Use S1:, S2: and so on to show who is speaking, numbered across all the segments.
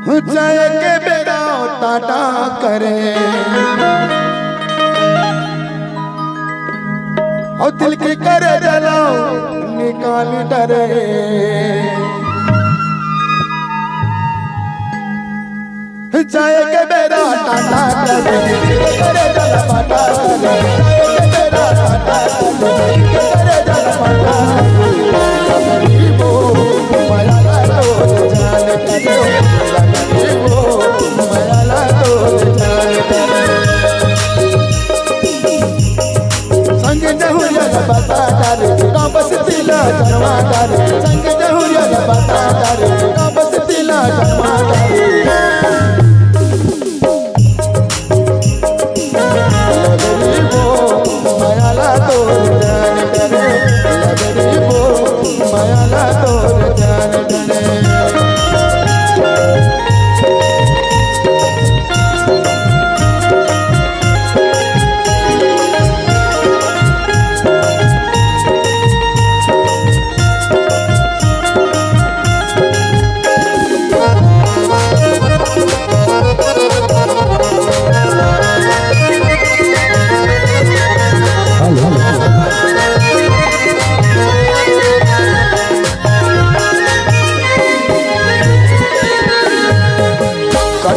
S1: जाए के बेड़ा टाटा करे और दिल की करे जलाओ निकाल डरे जाए के बेड़ा टाटा करे करे जला पाटा करे जाए के बेड़ा टाटा करे करे जला पाटा गरीबो माया ला तो जान करे गरीबो माया ला तो जान करे संग जहुरिया बता डारे काबस तिला जन्मा डारे संग जहुरिया बता डारे काबस तिला जन्मा डारे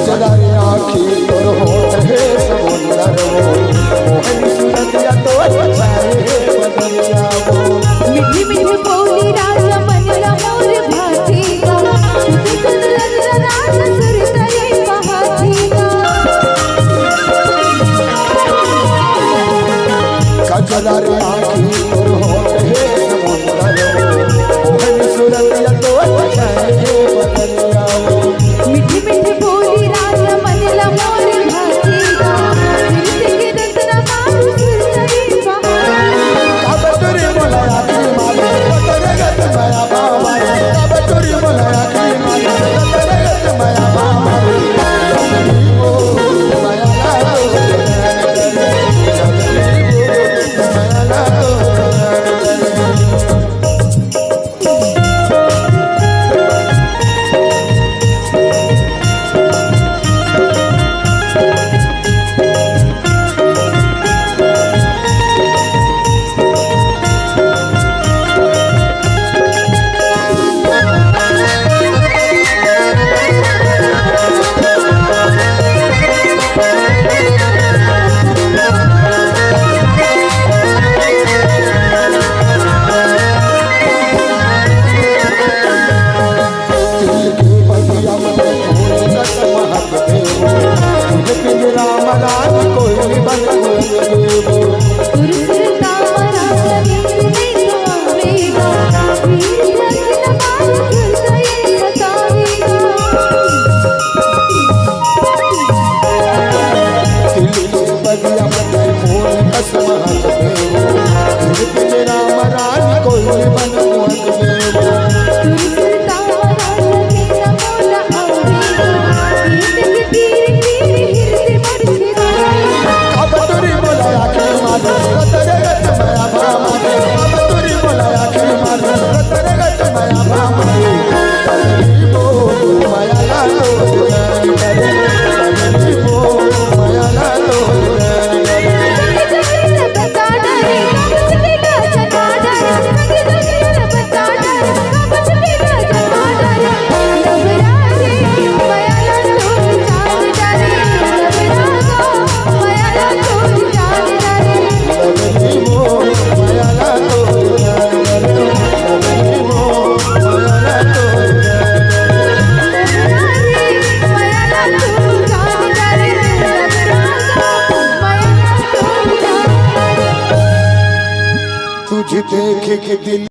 S1: जलारे आँखी और होठ है समुंदर मोहन सुरतिया तो अच्छा है बदलिया
S2: मीठी मीठी बोली राज मन ला मोर भातीगा फिर के दंतना मारू सुरई पहाड़
S1: अब तुरी मोलाया की माले तेरे गत माया बाबा अब तुरी मोलाया की माले तेरे गत माया बाबा ओ माया ला तुझे देख के दिल